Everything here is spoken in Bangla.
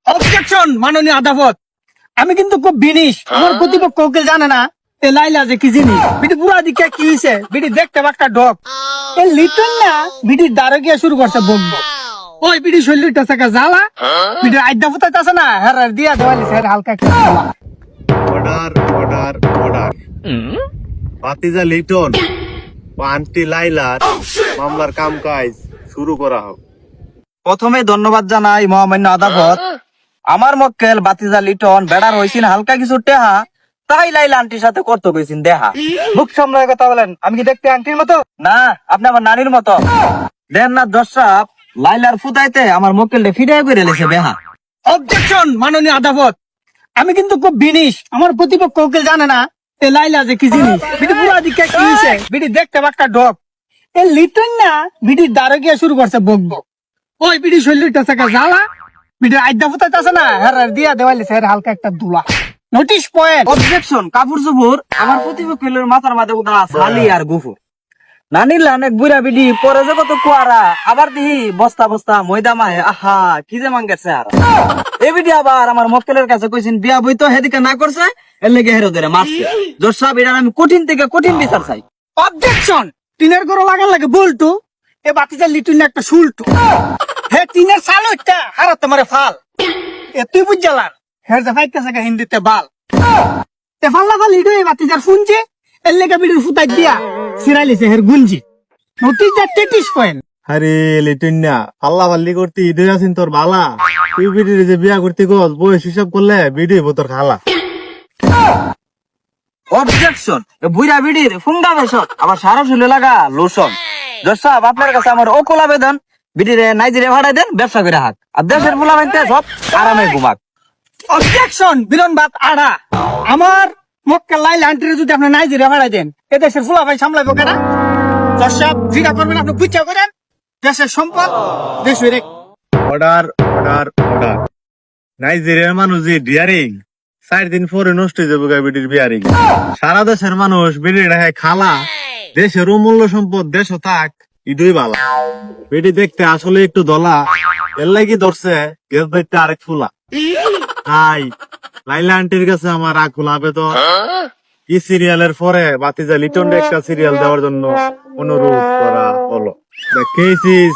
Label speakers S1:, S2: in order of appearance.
S1: অবজেকশন মাননীয় আদালত, আমি কিন্তু খুব বিনিশ, আমার প্রতিপক্ষ ওকে জানে না এ লাইলা যে কি জিনিস। বিটি পুরা দিকে কি হয়েছে, বিটি দেখতে একটা ডক এ লিটন না, বিটির দ্বারে গিয়ে শুরু করছে বকবক। ওই বিটি শরীরটা থেকে জ্বালা, বিটির আড্ডা ফুটাইতেছে না, হ্যাঁ দিয়া দেওয়ালি স্যার হালকা একটা জ্বালা।
S2: Order order order. ভাতিজা লিটন ও আন্টি লাইলার মামলার কামকাজ শুরু করা হোক।
S3: প্রথমে ধন্যবাদ জানাই মহামান্য আদালত, আমার মক্কেল বাতিজা লিটন বেড়ার হয়েছিল হালকা কিছু টেহা, তাই লাইলা আন্টির সাথে করতে গেছেন দেহা। মুখ সামলায় কথা বলেন, আমি কি দেখতে আন্টির মতো? না, আপনি আমার নানির মতো। দেন না দর্শক, লাইলার ফুটাইতে আমার মক্কেলটা ফিরে করে লেছে বেহা।
S1: অবজেকশন মাননীয় আদালত, আমি কিন্তু খুব বিনিশ, আমার প্রতিপক্ষ ওকে জানে না এ লাইলা যে কি জিনিস। বিটি পুরা দিকে কি হয়েছে, বিটি দেখতে একটা ডক এ লিটন না, বিটির দ্বারে গিয়ে শুরু করছে বকবক। ওই বিটি শরীরটা থেকে জ্বালা, বিটির আড্ডা ফুটাইতেছে না, হ্যাঁ দিয়া দেওয়ালি স্যার হালকা একটা দুলা। Notice point.
S3: অবজেকশন, কাপুর চুপুর আমার প্রতিপক্ষের মাথার মাঝে উঠা শালি আর গুফুর। নানির অনেক বুড়া বিডি পরে যে কত কুয়ারা, আবার দিহি বস্তা বস্তা ময়দা মাহে, আহা কি যে মাঙ্গেছে আর। এই বিডি আবার আমার মক্কেলের কাছে কইছেন বিয়া বই তো হেদিকে না করছে, এর লেগে হেরো ধরে মারছে। জোর সাহেব, এটার আমি কঠিন থেকে কঠিন বিচার চাই।
S1: অবজেকশন, টিনের গরো লাগার লাগে বলতো এ বাতিজার লিটন একটা শুলটু, হে টিনের সাল ওইটা হারা তোমার ফাল এ তুই বুঝালার হে যে ফাইতেছে হিন্দিতে বাল তে ফাল্লা ফাল লিডো এ বাতিজার শুনছে, এর লেগে বিড়ির ফুটাই দিয়া সিরাইলিছে হের গুঞ্জি। নোটিশ যা 33 পয়েন্ট।
S2: আরে লিটন না পাল্লা পাল্লি করতে ঈদে আছেন তোর বালা, তুই বিডির যে বিয়া করতে গছ বয়স হিসাব করলে বিডি তোর খালা।
S3: অবজেকশন, বুড়া বিডির ফুঙ্গা বেশত আবার সারা শুলে লাগা লোশন। জোর সাহেব, আপনার কাছে আমার অকল আবেদন, বিডিরে নাইজেরিয়া ভাড়াই দেন, ব্যবসা করে হাক, আর দেশের ফুলা বাইতে সব আরামে ঘুমাক।
S1: অবজেকশন বিরন বাত আড়া, আমার মক্কা লাইল আন্টিরে যদি আপনি নাইজেরিয়া ভাড়াই দেন এ দেশের ফুলা ভাই সামলাইবো কেনা? দর্শক যেটা করবেন আপনি বুঝা করেন, দেশের সম্পদ দেশ হয়ে
S2: অর্ডার অর্ডার অর্ডার। নাইজেরিয়ার মানুষ যে ডিয়ারিং 4 দিন পরে নষ্ট হয়ে যাবে বিডির বিয়ারিং। সারা দেশের মানুষ বিডির খালা, দেশের অমূল্য সম্পদ দেশ থাক ঈদই বালা। বিডি দেখতে আসলে একটু দলা, এর লাগি ধরছে গেস দেখতে আরেক ফুলা। তাই লাইলা আন্টির কাছে আমার আকুল আবেদন, এই সিরিয়ালের পরে বাতিজা লিটন একটা সিরিয়াল দেওয়ার জন্য অনুরোধ করা হলো। The case is